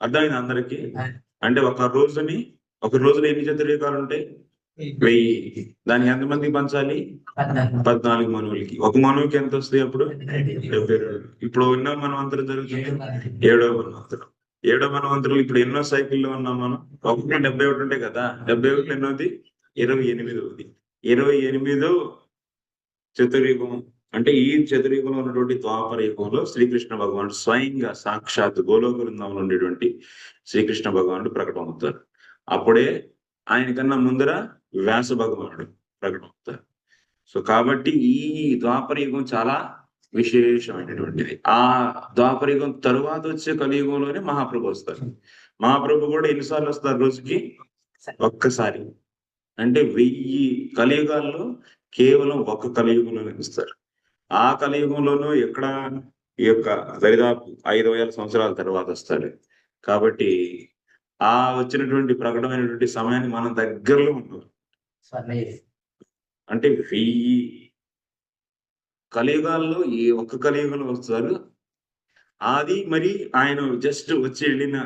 అర్థమైంది అందరికి? అంటే ఒక రోజులో ఎన్ని చతుర్యుగాలు ఉంటాయి? 1000. దానికి ఎంతమందికి పంచాలి? 14 మనువులకి. ఒక మనువుకి ఎంత వస్తాయి అప్పుడు? 72. ఇప్పుడు ఎన్నో మన్వంతరం జరుగుతుంది? 7వ మన్వంతరం. 7వ మన్వంతరం ఇప్పుడు ఎన్నో సైకిల్లో ఉన్నాం మనం? 71 ఉంటాయి కదా. 71 ఎన్నోది? 28వ. 28 చతుర్యుగం. అంటే ఈ చతుర్యుగంలో ఉన్నటువంటి ద్వాపర యుగంలో శ్రీకృష్ణ భగవానుడు స్వయంగా సాక్షాత్ గోలోక బృందంలో ఉండేటువంటి శ్రీకృష్ణ భగవానుడు ప్రకటమవుతారు. అప్పుడే ఆయన కన్నా ముందర వ్యాస భగవానుడు ప్రకటమవుతారు. సో కాబట్టి ఈ ద్వాపర యుగం చాలా విశేషమైనటువంటిది. ఆ ద్వాపర యుగం తరువాత వచ్చే కలియుగంలోనే మహాప్రభు వస్తారు. మహాప్రభు కూడా ఎన్నిసార్లు వస్తారు రోజుకి? ఒక్కసారి. అంటే 1000 కలియుగాల్లో కేవలం ఒక కలియుగంలోనే వస్తారు. ఆ కలియుగంలోనూ ఎక్కడ ఈ యొక్క దరిదాపు 5000 సంవత్సరాల తర్వాత వస్తాడు. కాబట్టి ఆ వచ్చినటువంటి ప్రకటమైనటువంటి సమయాన్ని మనం దగ్గరలో ఉన్నాం. అంటే 1000 కలియుగాల్లో ఈ ఒక్క కలియుగంలో వస్తారు. అది మరి ఆయన జస్ట్ వచ్చి వెళ్ళిన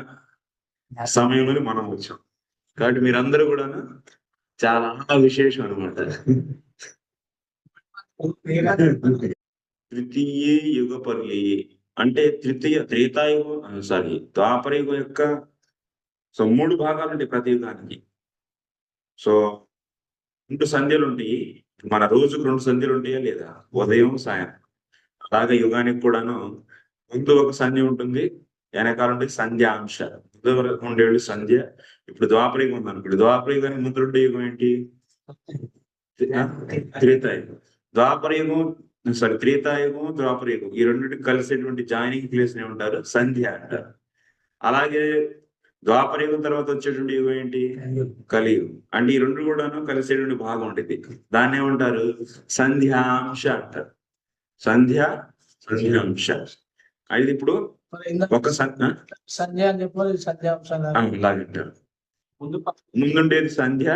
సమయంలోనే మనం వచ్చాం. కాబట్టి మీరందరూ కూడా చాలా విశేషం అనమాట. తృతీయే యుగ పర్యయే అంటే ద్వాపర యుగం యొక్క 3 భాగాలు ఉంటాయి ప్రతి యుగానికి. సో 2 సంధ్యలు ఉంటాయి. మన రోజుకు 2 సంధ్యలు ఉంటాయా లేదా? ఉదయం, సాయంత్రం. అలాగే యుగానికి కూడాను ముందు ఒక సంధ్య ఉంటుంది, వెనకాల ఉంటే సంధ్యాంశ. ముందు వరకు ఉండేది సంధ్య. ఇప్పుడు ద్వాపర యుగం ఉందనుకోండి. ద్వాపర యుగానికి ముందు ఉండే యుగం ఏంటి? త్రేతాయుగం. త్రేతాయుగం, ద్వాపర యుగం ఈ రెండింటికి కలిసేటువంటి జాయినింగ్ ప్లేస్ ఏమంటారు? సంధ్య అంటారు. అలాగే ద్వాపర యుగం తర్వాత వచ్చేటువంటి యుగం ఏంటి? కలియుగం. అంటే ఈ రెండు కూడాను కలిసేటువంటి భాగం ఉంటుంది. దాన్ని ఏమంటారు? సంధ్యాంశ అంటారు. సంధ్యాంశ. అయితే ఇప్పుడు ఒక సంధ్య అని చెప్పారు, సంధ్యాంశ లాగంటారు. ముందుండేది సంధ్య,